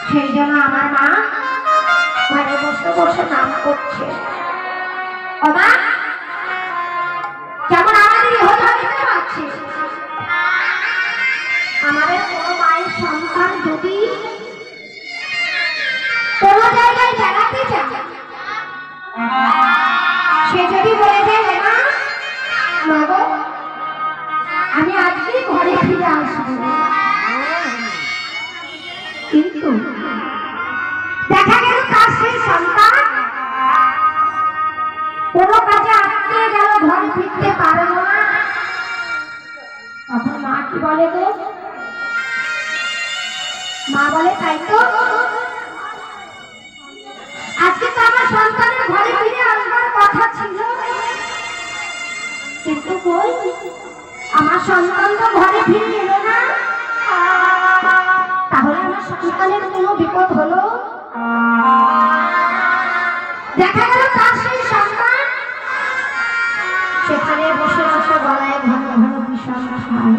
সেই জন্য আমার মা ঘরে বসে বসে নাম করছে। ও মা, যেমন আমাদের হলো দেখতে পাচ্ছি, আমাদের কোনো মায়ের সন্তান যদি কোনো জায়গায় বেড়াতে যায়, সে যদি বলে যায় না মা গো আমি আজকে ঘরে ফিরে আসবো, কিন্তু দেখা গেল তার সেই সন্তান কোনো কাজে আটকে গেল, ঘরে ফিরতে পারলো না, তখন মা কি বলে গো? মা বলে তাই তো, আজকে তো আমার সন্তানের ঘরে ফিরে আসবার কথা ছিল, কিন্তু কই আমার সন্তান তো ঘরে ফিরে এলো না, তাহলে আমার সন্তানের কোনো বিপদ হলো? দেখা গেল তার সেই সন্তান সেখানে বসে বসে গলায় ঘন ঘন বিষম খায়।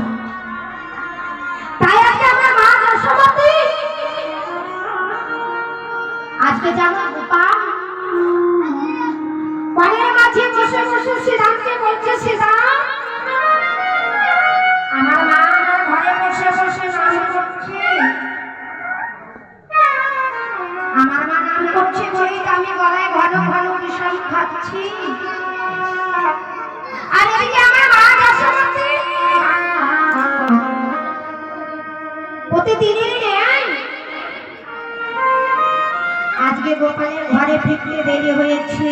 তাই আজকে আমার মা যশোমতী আজকে যেমন গোপাল ঘরের মাঝে বসে বসে শ্রীরামকে বলছে, শ্রীরাম আমার মা আমার ঘরে বসে বসে নাম করছে, আমার মা নাম করছে বলেই আমি গলায় ঘন ঘন বিষম খাচ্ছি, আর এদিকে আমার মা যশোমতী প্রতিদিনই নেয় আজকে গোপালের ঘরে ফিরতে দেরি হয়েছে।